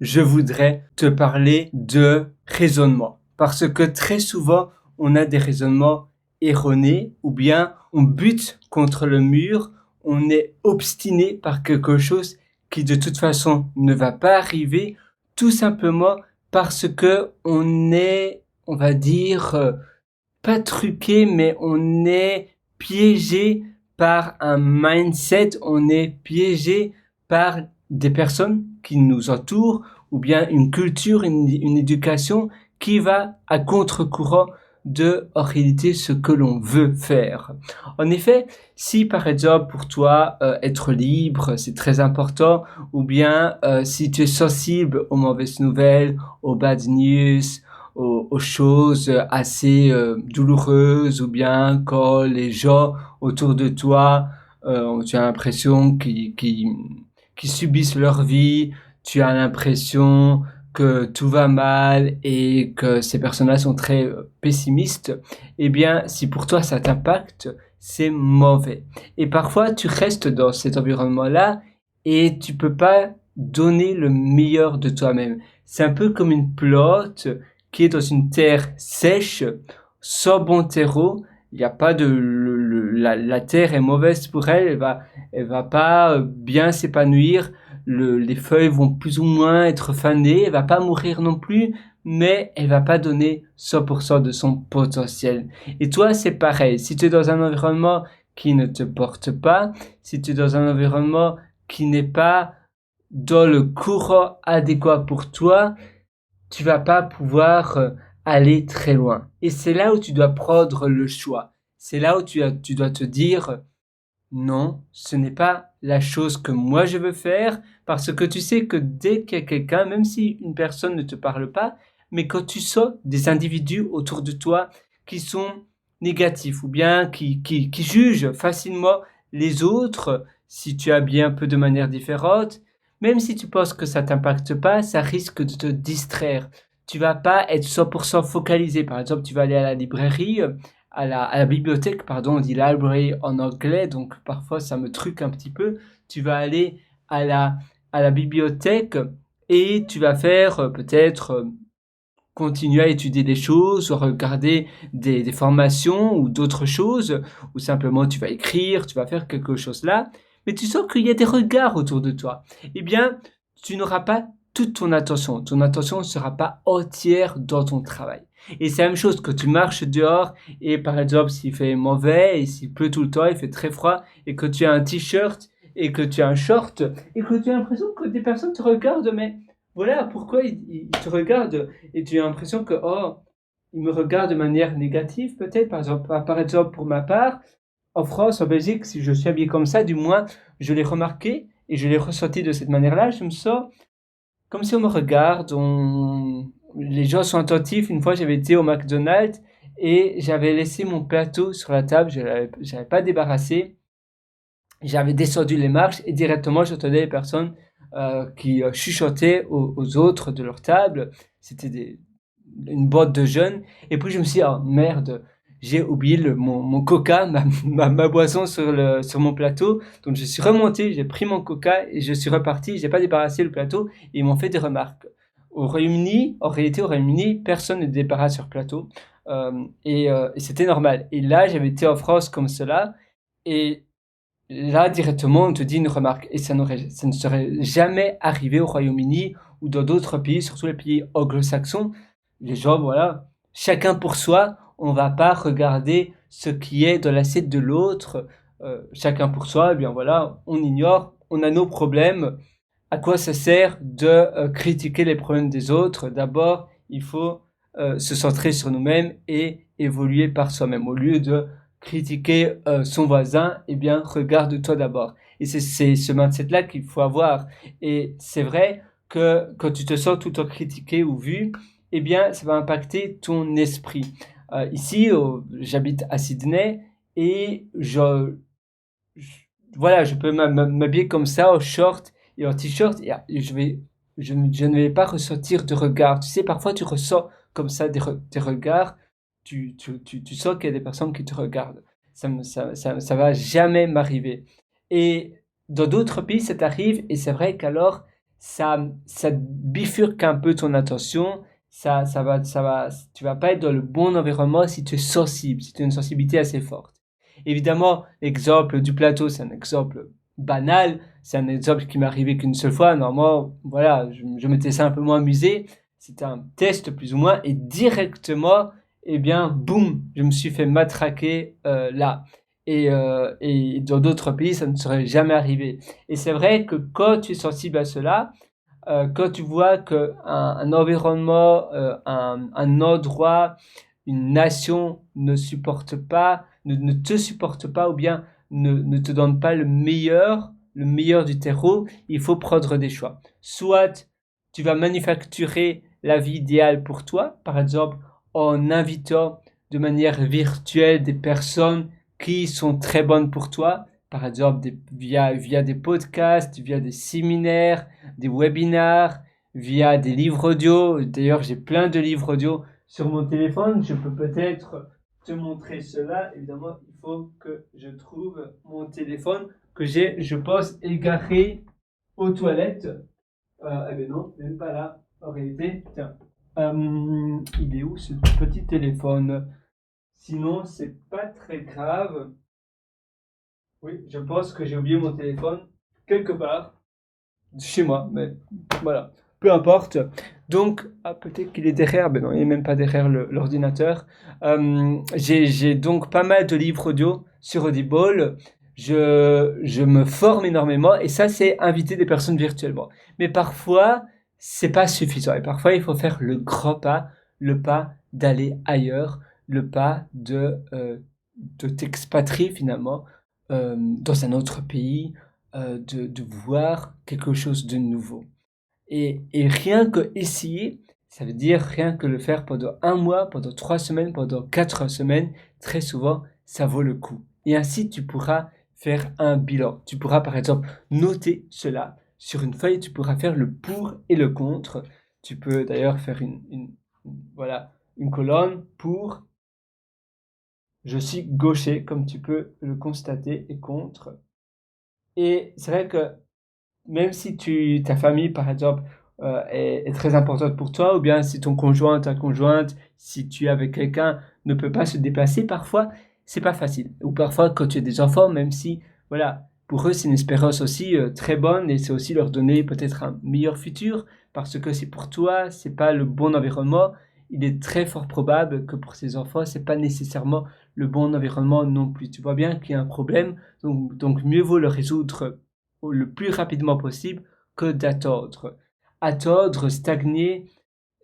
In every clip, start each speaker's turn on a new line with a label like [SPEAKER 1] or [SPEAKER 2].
[SPEAKER 1] je voudrais te parler de raisonnement. Parce que très souvent, on a des raisonnements erronés ou bien on bute contre le mur, on est obstiné par quelque chose qui de toute façon ne va pas arriver, tout simplement parce que on est, on va dire, pas truqué, mais on est piégé par un mindset, on est piégé par des personnes qui nous entourent ou bien une culture, une éducation qui va à contre-courant de, en réalité, ce que l'on veut faire. En effet, si par exemple pour toi être libre c'est très important, ou bien si tu es sensible aux mauvaises nouvelles, aux bad news, aux choses assez douloureuses, ou bien quand les gens autour de toi, tu as l'impression qu'ils subissent leur vie, tu as l'impression que tout va mal et que ces personnes-là sont très pessimistes, eh bien, si pour toi ça t'impacte, c'est mauvais. Et parfois, tu restes dans cet environnement-là et tu peux pas donner le meilleur de toi-même. C'est un peu comme une plante qui est dans une terre sèche, sans bon terreau. Il n'y a pas de la terre est mauvaise pour elle. Elle va pas bien s'épanouir. Les feuilles vont plus ou moins être fanées. Elle va pas mourir non plus, mais elle va pas donner 100% de son potentiel. Et toi, c'est pareil. Si tu es dans un environnement qui ne te porte pas, si tu es dans un environnement qui n'est pas dans le courant adéquat pour toi, tu vas pas pouvoir aller très loin. Et c'est là où tu dois prendre le choix. C'est là où tu dois te dire non, ce n'est pas la chose que moi je veux faire, parce que tu sais que dès qu'il y a quelqu'un, même si une personne ne te parle pas, mais quand tu sens des individus autour de toi qui sont négatifs ou bien qui jugent facilement les autres, si tu habilles un peu de manière différente, même si tu penses que ça t'impacte pas, ça risque de te distraire. Tu vas pas être 100% focalisé. Par exemple, tu vas aller à la librairie, à la bibliothèque, pardon, on dit library en anglais, donc parfois ça me truque un petit peu. Tu vas aller à à la bibliothèque et tu vas faire peut-être continuer à étudier des choses, ou regarder des formations ou d'autres choses, ou simplement tu vas écrire, tu vas faire quelque chose là, mais tu sens qu'il y a des regards autour de toi. Eh bien, tu n'auras pas toute ton attention ne sera pas entière dans ton travail. Et c'est la même chose que tu marches dehors et par exemple s'il fait mauvais et s'il pleut tout le temps, il fait très froid et que tu as un t-shirt et que tu as un short et que tu as l'impression que des personnes te regardent, mais voilà pourquoi ils te regardent et tu as l'impression que oh ils me regardent de manière négative peut-être par exemple pour ma part en France en Belgique si je suis habillé comme ça du moins je l'ai remarqué et je l'ai ressenti de cette manière-là, je me sens comme si on me regarde, les gens sont attentifs. Une fois, j'avais été au McDonald's et j'avais laissé mon plateau sur la table, je l'avais pas débarrassé. J'avais descendu les marches et directement, j'entendais les personnes qui chuchotaient aux autres de leur table. C'était une bande de jeunes. Et puis, je me suis dit, oh merde, j'ai oublié mon coca, ma boisson sur mon plateau. Donc, je suis remonté, j'ai pris mon coca et je suis reparti. J'ai pas débarrassé le plateau et ils m'ont fait des remarques. Au Royaume-Uni, en réalité, au Royaume-Uni, personne ne débarrasse sur plateau. Et c'était normal. Et là, j'avais été en France comme cela. Et là, directement, on te dit une remarque. Et ça ne serait jamais arrivé au Royaume-Uni ou dans d'autres pays, surtout les pays anglo-saxons. Les gens, voilà, chacun pour soi. On va pas regarder ce qui est dans l'assiette de l'autre. Chacun pour soi, eh bien voilà, on ignore, on a nos problèmes. À quoi ça sert de critiquer les problèmes des autres? D'abord, il faut se centrer sur nous-mêmes et évoluer par soi-même. Au lieu de critiquer son voisin, eh bien, regarde-toi d'abord. Et c'est ce mindset-là qu'il faut avoir. Et c'est vrai que quand tu te sens tout le temps critiqué ou vu, eh bien, ça va impacter ton esprit. Ici, j'habite à Sydney et je- voilà, je peux m'habiller comme ça, en short et en t-shirt, et je ne vais pas ressentir de regard. Tu sais, parfois tu ressens comme ça des regards, tu sens qu'il y a des personnes qui te regardent. Ça va jamais m'arriver. Et dans d'autres pays, ça t'arrive, et c'est vrai qu'alors, ça bifurque un peu ton attention. Tu vas pas être dans le bon environnement si tu es sensible, si tu as une sensibilité assez forte. Évidemment, l'exemple du plateau, c'est un exemple banal. C'est un exemple qui m'est arrivé qu'une seule fois. Normalement, voilà, je m'étais simplement amusé. C'était un test plus ou moins. Et directement, eh bien, boum, je me suis fait matraquer là. Et dans d'autres pays, ça ne serait jamais arrivé. Et c'est vrai que quand tu es sensible à cela, quand tu vois qu'un environnement, un endroit, une nation ne supporte pas, ne te supporte pas ou bien ne te donne pas le meilleur du terreau, il faut prendre des choix. Soit tu vas manufacturer la vie idéale pour toi, par exemple en invitant de manière virtuelle des personnes qui sont très bonnes pour toi, par exemple via des podcasts, via des séminaires, des webinars, via des livres audio. D'ailleurs, j'ai plein de livres audio sur mon téléphone. Je peux peut-être te montrer cela. Évidemment, il faut que je trouve mon téléphone que j'ai, je pense, égaré aux toilettes. Eh bien non, même pas là. En réalité, tiens, il est où ce petit téléphone? Sinon, c'est pas très grave. Oui, je pense que j'ai oublié mon téléphone quelque part chez moi, mais voilà, peu importe. Donc, peut-être qu'il est derrière, ben non, il n'est même pas derrière l'ordinateur. J'ai donc pas mal de livres audio sur Audible. Je me forme énormément et ça, c'est inviter des personnes virtuellement. Mais parfois, c'est pas suffisant et parfois, il faut faire le grand pas, le pas d'aller ailleurs, le pas de t'expatrier finalement dans un autre pays, de voir quelque chose de nouveau. Et rien que essayer, ça veut dire rien que le faire pendant un mois, pendant 3 semaines, pendant 4 semaines, très souvent, ça vaut le coup. Et ainsi, tu pourras faire un bilan. Tu pourras, par exemple, noter cela sur une feuille. Tu pourras faire le pour et le contre. Tu peux d'ailleurs faire voilà, une colonne pour je suis gaucher, comme tu peux le constater, et contre. Et c'est vrai que même si ta famille, par exemple, est très importante pour toi, ou bien si ton conjoint, ta conjointe, si tu es avec quelqu'un, ne peut pas se déplacer, parfois, c'est pas facile. Ou parfois, quand tu as des enfants, même si, voilà, pour eux, c'est une espérance aussi très bonne, et c'est aussi leur donner peut-être un meilleur futur, parce que c'est pour toi, c'est pas le bon environnement. Il est très fort probable que pour ces enfants, c'est pas nécessairement le bon environnement non plus. Tu vois bien qu'il y a un problème, donc mieux vaut le résoudre le plus rapidement possible que d'attendre. Attendre, stagner,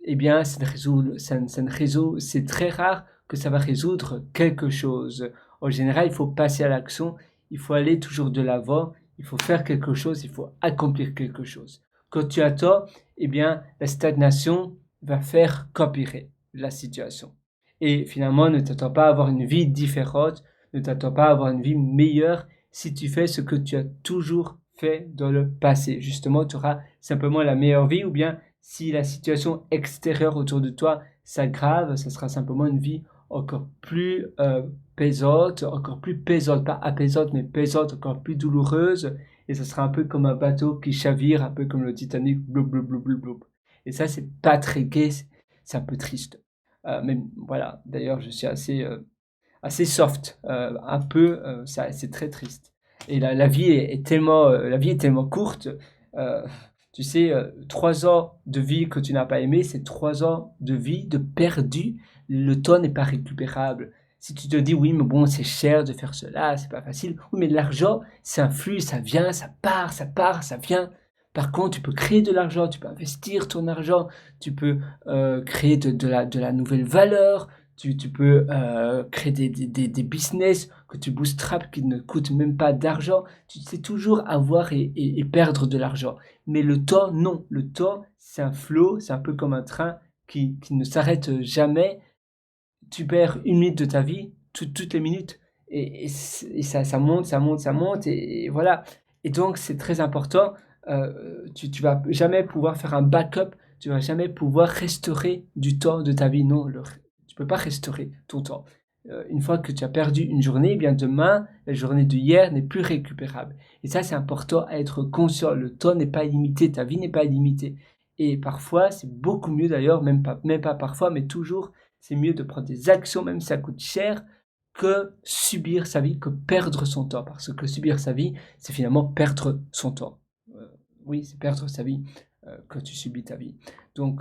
[SPEAKER 1] eh bien, c'est très rare que ça va résoudre quelque chose. En général, il faut passer à l'action, il faut aller toujours de l'avant, il faut faire quelque chose, il faut accomplir quelque chose. Quand tu attends, eh bien, la stagnation va faire qu'empirer la situation. Et finalement, ne t'attends pas à avoir une vie différente, ne t'attends pas à avoir une vie meilleure si tu fais ce que tu as toujours fait dans le passé. Justement, tu auras simplement la meilleure vie, ou bien si la situation extérieure autour de toi s'aggrave, ça sera simplement une vie encore plus pesante, pas apaisante, mais pesante, encore plus douloureuse, et ce sera un peu comme un bateau qui chavire, un peu comme le Titanic, blou, blou, blou, blou, blou. Et ça, c'est pas très gai, c'est un peu triste. Mais voilà, d'ailleurs, je suis assez soft, un peu, c'est très triste. Et la vie la vie est tellement courte. euh, Tu sais, 3 ans de vie que tu n'as pas aimé, c'est 3 ans de vie de perdu. Le temps n'est pas récupérable. Si tu te dis, oui, mais bon, c'est cher de faire cela, c'est pas facile. Oui, mais l'argent, c'est un flux, ça vient, ça part, ça part, ça vient. Par contre, tu peux créer de l'argent, tu peux investir ton argent, tu peux créer de la nouvelle valeur, tu peux créer des business que tu bootstraps qui ne coûtent même pas d'argent. Tu sais toujours avoir et perdre de l'argent. Mais le temps, non. Le temps, c'est un flot, c'est un peu comme un train qui ne s'arrête jamais. Tu perds 1 minute de ta vie, toutes les minutes. Et ça monte, ça monte, ça monte. Et voilà. Et donc, c'est très important. Tu vas jamais pouvoir faire un backup. Tu vas jamais pouvoir restaurer du temps de ta vie. Non, tu peux pas restaurer ton temps. Une fois que tu as perdu une journée, eh bien demain, la journée de hier n'est plus récupérable. Et ça, c'est important à être conscient. Le temps n'est pas illimité, ta vie n'est pas illimitée. Et parfois, c'est beaucoup mieux d'ailleurs, même pas parfois, mais toujours, c'est mieux de prendre des actions, même si ça coûte cher, que subir sa vie, que perdre son temps. Parce que subir sa vie, c'est finalement perdre son temps. Oui, c'est perdre sa vie que tu subis ta vie. Donc,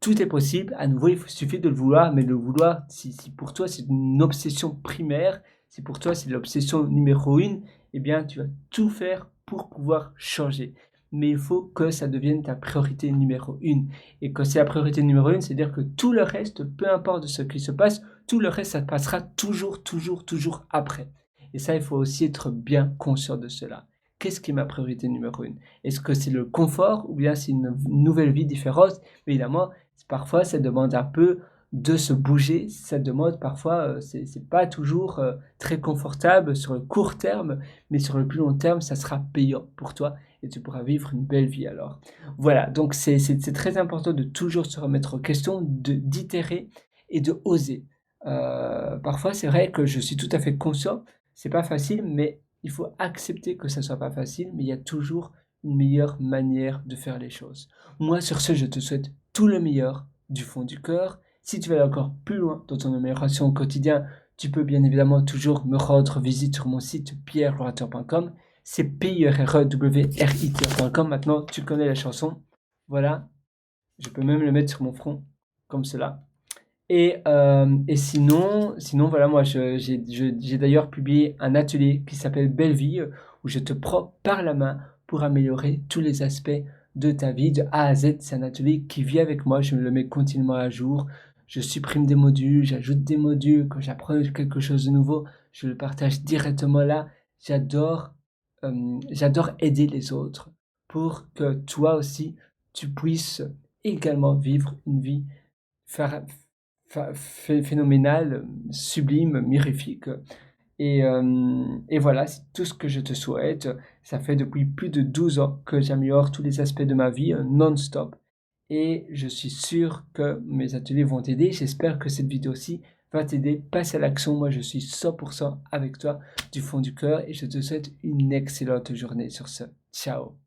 [SPEAKER 1] tout est possible. À nouveau, il suffit de le vouloir, mais le vouloir, si pour toi c'est une obsession primaire, si pour toi c'est l'obsession numéro une, eh bien, tu vas tout faire pour pouvoir changer. Mais il faut que ça devienne ta priorité numéro une. Et quand c'est la priorité numéro une, c'est-à-dire que tout le reste, peu importe ce qui se passe, tout le reste, ça passera toujours, toujours, toujours après. Et ça, il faut aussi être bien conscient de cela. Qu'est-ce qui est ma priorité numéro une? Est-ce que c'est le confort ou bien c'est une nouvelle vie différente? Évidemment, parfois, ça demande un peu de se bouger. Ça demande parfois, c'est pas toujours très confortable sur le court terme, mais sur le plus long terme, ça sera payant pour toi et tu pourras vivre une belle vie alors. Voilà, donc c'est très important de toujours se remettre en question, d'itérer et de oser. Parfois, c'est vrai que je suis tout à fait conscient, c'est pas facile, mais il faut accepter que ça soit pas facile, mais il y a toujours une meilleure manière de faire les choses. Moi, sur ce, je te souhaite tout le meilleur du fond du cœur. Si tu veux aller encore plus loin dans ton amélioration au quotidien, tu peux bien évidemment toujours me rendre visite sur mon site pierrelorateur.com. C'est pierrewrit.com. Maintenant, tu connais la chanson. Voilà, je peux même le mettre sur mon front, comme cela. Et sinon, voilà, moi, j'ai d'ailleurs publié un atelier qui s'appelle Belle Vie, où je te prends par la main pour améliorer tous les aspects de ta vie, de A à Z. C'est un atelier qui vit avec moi, je me le mets continuellement à jour. Je supprime des modules, j'ajoute des modules. Quand j'apprends quelque chose de nouveau, je le partage directement là. J'adore aider les autres pour que toi aussi, tu puisses également vivre une vie faire, phénoménal, sublime, mirifique. Et voilà, c'est tout ce que je te souhaite. Ça fait depuis plus de 12 ans que j'améliore tous les aspects de ma vie non-stop. Et je suis sûr que mes ateliers vont t'aider. J'espère que cette vidéo-ci va t'aider. Passe à l'action. Moi, je suis 100% avec toi du fond du cœur et je te souhaite une excellente journée sur ce. Ciao.